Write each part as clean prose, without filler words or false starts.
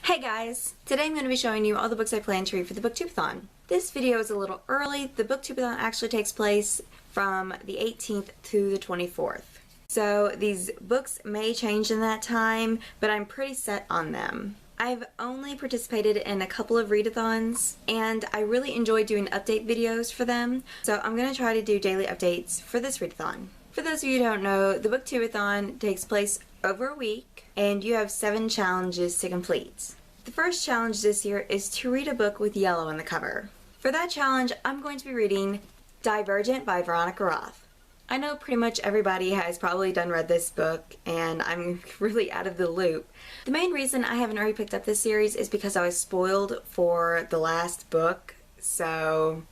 Hey guys! Today I'm going to be showing you all the books I plan to read for the BookTube-a-thon. This video is a little early. The BookTube-a-thon actually takes place from the 18th to the 24th. So these books may change in that time, but I'm pretty set on them. I've only participated in a couple of read-a-thons, and I really enjoy doing update videos for them, so I'm going to try to do daily updates for this read-a-thon. For those of you who don't know, the BookTube-a-thon takes place over a week, and you have 7 challenges to complete. The first challenge this year is to read a book with yellow on the cover. For that challenge, I'm going to be reading Divergent by Veronica Roth. I know pretty much everybody has probably read this book, and I'm really out of the loop. The main reason I haven't already picked up this series is because I was spoiled for the last book, so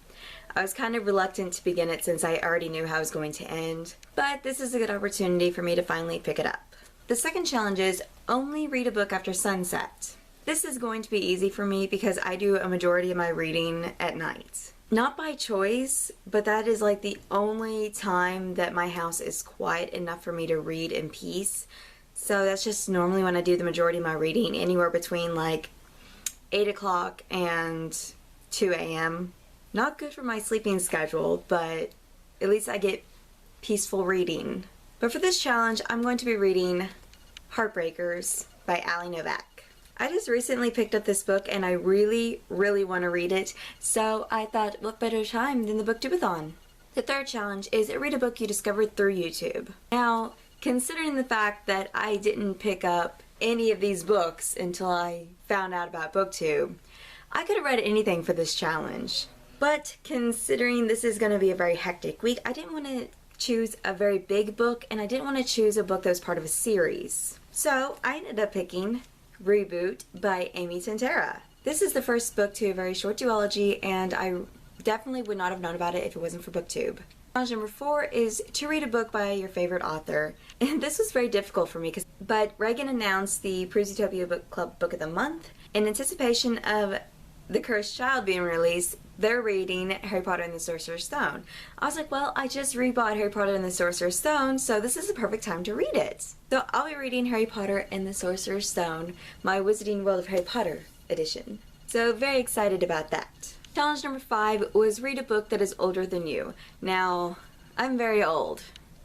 I was kind of reluctant to begin it since I already knew how it was going to end. But this is a good opportunity for me to finally pick it up. The second challenge is only read a book after sunset. This is going to be easy for me because I do a majority of my reading at night. Not by choice, but that is like the only time that my house is quiet enough for me to read in peace. So that's just normally when I do the majority of my reading, anywhere between like 8 o'clock and 2 a.m. Not good for my sleeping schedule, but at least I get peaceful reading. But for this challenge, I'm going to be reading Heartbreakers by Ali Novak. I just recently picked up this book and I really want to read it, so I thought what better time than the BookTube-a-thon. The third challenge is read a book you discovered through YouTube. Now, considering the fact that I didn't pick up any of these books until I found out about BookTube, I could have read anything for this challenge. But considering this is going to be a very hectic week, I didn't want to choose a very big book, and I didn't want to choose a book that was part of a series. So I ended up picking Reboot by Amy Tantera. This is the first book to a very short duology, and I definitely would not have known about it if it wasn't for BookTube. Challenge number 4 is to read a book by your favorite author. And this was very difficult for me, but Reagan announced the Prose Utopia Book Club Book of the Month. In anticipation of The Cursed Child being released, they're reading Harry Potter and the Sorcerer's Stone. I was like, well, I just rebought Harry Potter and the Sorcerer's Stone, so this is the perfect time to read it. So I'll be reading Harry Potter and the Sorcerer's Stone, my Wizarding World of Harry Potter edition. So very excited about that. Challenge number 5 was read a book that is older than you. Now, I'm very old,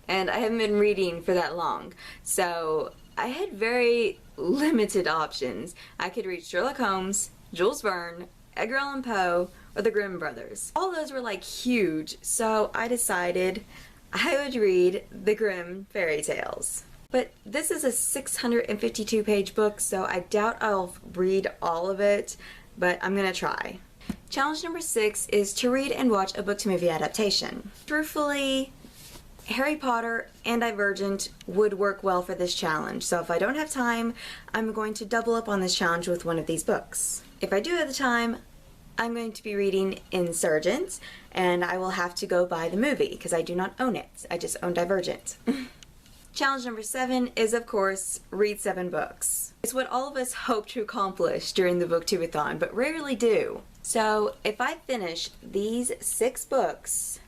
and I haven't been reading for that long, so I had very limited options. I could read Sherlock Holmes, Jules Verne, Edgar Allan Poe, or the Grimm brothers. All those were like huge, so I decided I would read the Grimm fairy tales. But this is a 652 page book, so I doubt I'll read all of it, but I'm gonna try. Challenge number 6 is to read and watch a book to movie adaptation. Truthfully, Harry Potter and Divergent would work well for this challenge, so if I don't have time, I'm going to double up on this challenge with one of these books. If I do have the time, I'm going to be reading Insurgent, and I will have to go buy the movie because I do not own it. I just own Divergent. Challenge number 7 is, of course, read 7 books. It's what all of us hope to accomplish during the BookTube-a-thon, but rarely do. So if I finish these 6 books,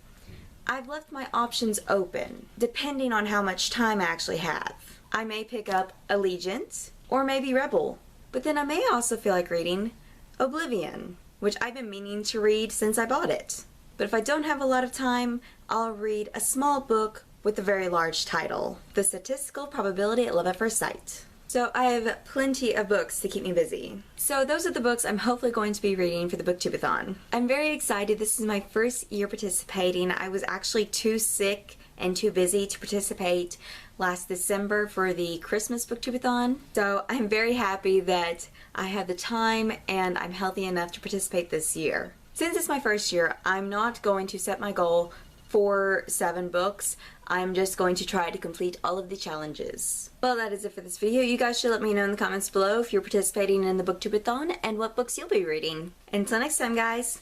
I've left my options open, depending on how much time I actually have. I may pick up Allegiant, or maybe Rebel, but then I may also feel like reading Oblivion, which I've been meaning to read since I bought it. But if I don't have a lot of time, I'll read a small book with a very large title, The Statistical Probability of Love at First Sight. So I have plenty of books to keep me busy. So those are the books I'm hopefully going to be reading for the BookTube-a-thon. I'm very excited. This is my first year participating. I was actually too sick and too busy to participate last December for the Christmas BookTube-a-thon. So I'm very happy that I had the time and I'm healthy enough to participate this year. Since it's my first year, I'm not going to set my goal for 7 books. I'm just going to try to complete all of the challenges. Well, that is it for this video. You guys should let me know in the comments below if you're participating in the BookTube-a-thon and what books you'll be reading. Until next time, guys.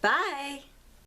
Bye!